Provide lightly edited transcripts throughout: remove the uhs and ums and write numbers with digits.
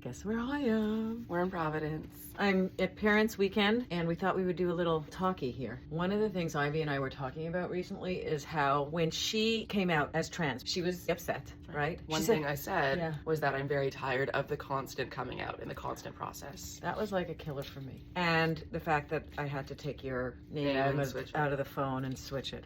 Guess where I am? We're in Providence. I'm at Parents' Weekend, and we thought we would do a little talkie here. One of the things Ivy and I were talking about recently is how when she came out as trans, she was upset, right? One thing I said was that I'm very tired of the constant coming out and the constant process. That was like a killer for me. And the fact that I had to take your name out of the phone and switch it.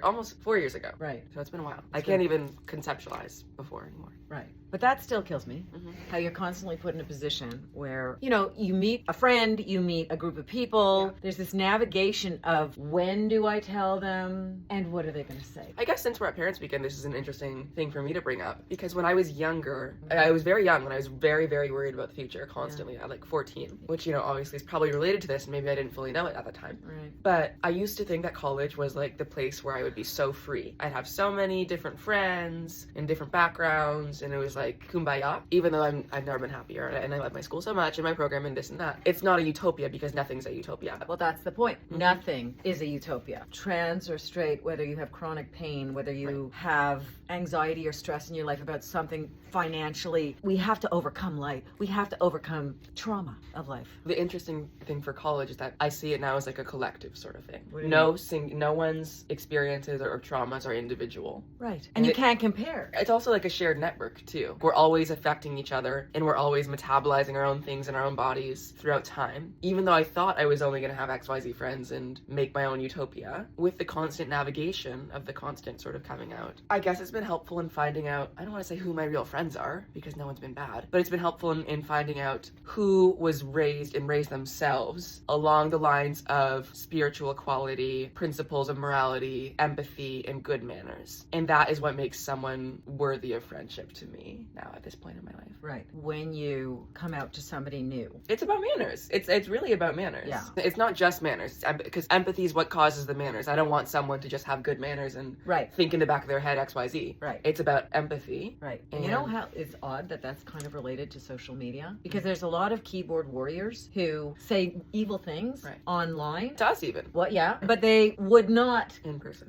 Almost 4 years ago. Right. So it's been a while. I can't even conceptualize before anymore. Right. But that still kills me. Mm-hmm. How you're constantly put in a position where, you know, you meet a friend, you meet a group of people. Yeah. There's this navigation of when do I tell them and what are they going to say? I guess since we're at Parents' Weekend, this is an interesting thing for me to bring up. Because when I was younger, I was very young when I was very, very worried about the future constantly at like 14. Which, you know, obviously is probably related to this. And maybe I didn't fully know it at the time. Right. But I used to think that college was like the place where I would be so free. I'd have so many different friends in different backgrounds. And it was like kumbaya, even though I've never been happier and I love my school so much and my program and this and that. It's not a utopia because nothing's a utopia. Well, that's the point. Mm-hmm. Nothing is a utopia. Trans or straight, whether you have chronic pain, whether you have anxiety or stress in your life about something financially, we have to overcome life. We have to overcome trauma of life. The interesting thing for college is that I see it now as like a collective sort of thing. No one's experiences or traumas are individual. Right. And you can't compare. It's also like a shared network too. We're always affecting each other and we're always metabolizing our own things in our own bodies throughout time. Even though I thought I was only going to have XYZ friends and make my own utopia, with the constant navigation of the constant sort of coming out, I guess it's been helpful in finding out, I don't want to say who my real friends are because no one's been bad, but it's been helpful in finding out who was raised and raised themselves along the lines of spiritual equality, principles of morality, empathy, and good manners. And that is what makes someone worthy of friendship to me now at this point in my life. Right. When you come out to somebody new. It's about manners. It's really about manners. Yeah. It's not just manners, because empathy is what causes the manners. I don't want someone to just have good manners and think in the back of their head XYZ. Right. It's about empathy. Right. And you know how it's odd that that's kind of related to social media? Because there's a lot of keyboard warriors who say evil things online. To us even. Well, yeah. But they would not in person.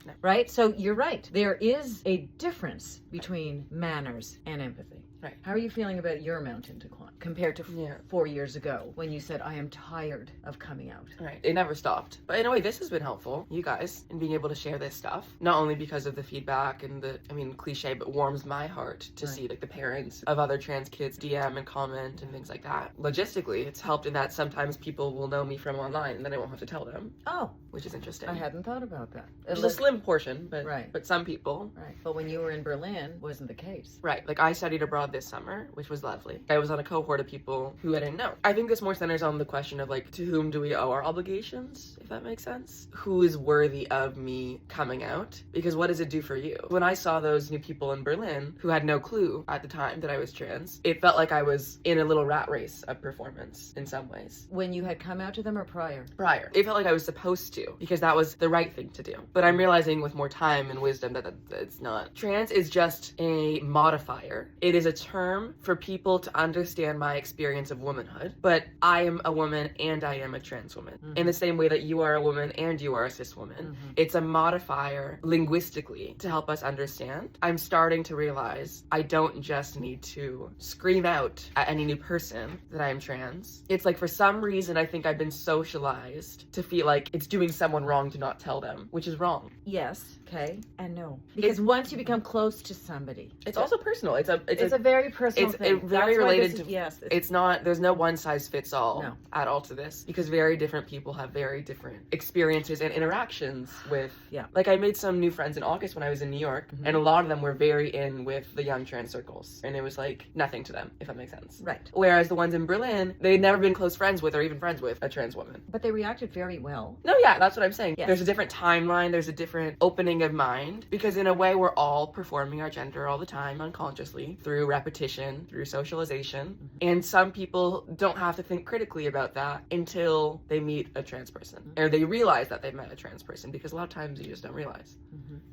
No. Right? So you're right. There is a difference between manners and empathy. Right. How are you feeling about your mountain to climb compared to 4 years ago when you said, I am tired of coming out? Right. It never stopped. But in a way, this has been helpful, you guys, in being able to share this stuff. Not only because of the feedback and cliche, but warms my heart to see like the parents of other trans kids DM and comment and things like that. Logistically, it's helped in that sometimes people will know me from online and then I won't have to tell them. Oh. Which is interesting. I hadn't thought about that. It's a slim portion, but some people. Right. But when you were in Berlin, wasn't the case. Right. Like I studied abroad this summer, which was lovely. I was on a cohort of people who I didn't know. I think this more centers on the question of like, to whom do we owe our obligations, if that makes sense? Who is worthy of me coming out? Because what does it do for you? When I saw those new people in Berlin who had no clue at the time that I was trans, it felt like I was in a little rat race of performance in some ways. When you had come out to them or prior? Prior. It felt like I was supposed to because that was the right thing to do. But I'm realizing with more time and wisdom that it's not. Trans is just a modifier. It is a term for people to understand my experience of womanhood, but I am a woman and I am a trans woman. Mm-hmm. In the same way that you are a woman and you are a cis woman. Mm-hmm. It's a modifier linguistically to help us understand. I'm starting to realize I don't just need to scream out at any new person that I am trans. It's like for some reason I think I've been socialized to feel like it's doing someone wrong to not tell them, which is wrong. Yes, okay, and no. Because once you become close to somebody, it's also personal. It's a very personal thing. It's very related to. Yes, it's not. There's no one size fits all at all to this because very different people have very different experiences and interactions with. Yeah. Like I made some new friends in August when I was in New York, and a lot of them were very in with the young trans circles, and it was like nothing to them, if that makes sense. Right. Whereas the ones in Berlin, they'd never been close friends with or even friends with a trans woman. But they reacted very well. No, yeah, that's what I'm saying. Yes. There's a different timeline. There's a different opening of mind because in a way we're all performing our gender all the time unconsciously through repetition, through socialization. And some people don't have to think critically about that until they meet a trans person or they realize that they've met a trans person because a lot of times you just don't realize.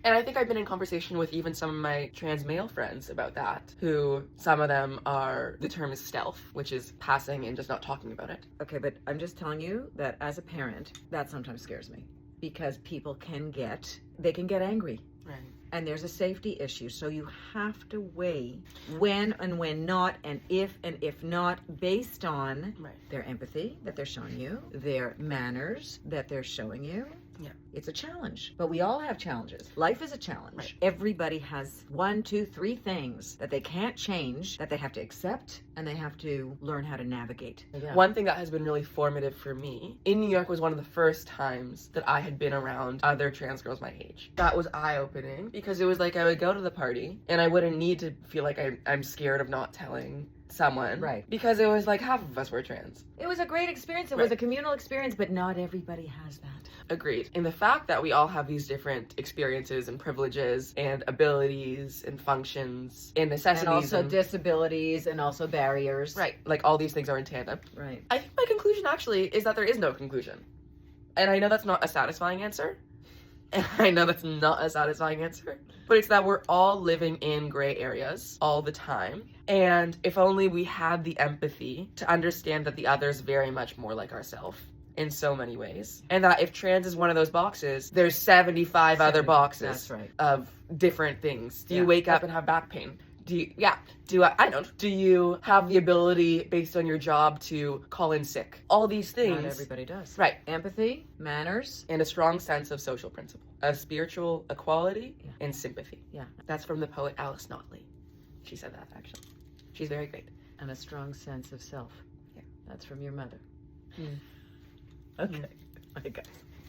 And I think I've been in conversation with even some of my trans male friends about that, who some of them are, the term is stealth, which is passing and just not talking about it. Okay, but I'm just telling you that as a parent, that sometimes scares me because people can get angry. Right. and there's a safety issue. So you have to weigh when and when not, and if not, based on their empathy that they're showing you, their manners that they're showing you. Yeah. It's a challenge, but we all have challenges. Life is a challenge. Right. Everybody has 1, 2, 3 things that they can't change, that they have to accept, and they have to learn how to navigate. Yeah. One thing that has been really formative for me in New York was one of the first times that I had been around other trans girls my age. That was eye-opening because it was like I would go to the party and I wouldn't need to feel like I'm scared of not telling someone. Right. Because it was like half of us were trans. It was a great experience. It was a communal experience, but not everybody has that. Agreed. And the fact that we all have these different experiences and privileges and abilities and functions and necessities. And also disabilities and also barriers. Right. Like all these things are in tandem. Right. I think my conclusion actually is that there is no conclusion. And I know that's not a satisfying answer. And I know that's not a satisfying answer. But it's that we're all living in gray areas all the time. And if only we had the empathy to understand that the other is very much more like ourselves in so many ways. And that if trans is one of those boxes, there's 75 other boxes of different things. Do you wake up and have back pain? Do you have the ability based on your job to call in sick? All these things. Not everybody does. Right. Empathy, manners. And a strong sense of social principle, of spiritual equality and sympathy. Yeah. That's from the poet Alice Notley. She said that, actually. She's very great. And a strong sense of self. Yeah. That's from your mother. Mm. Okay. Bye, guys.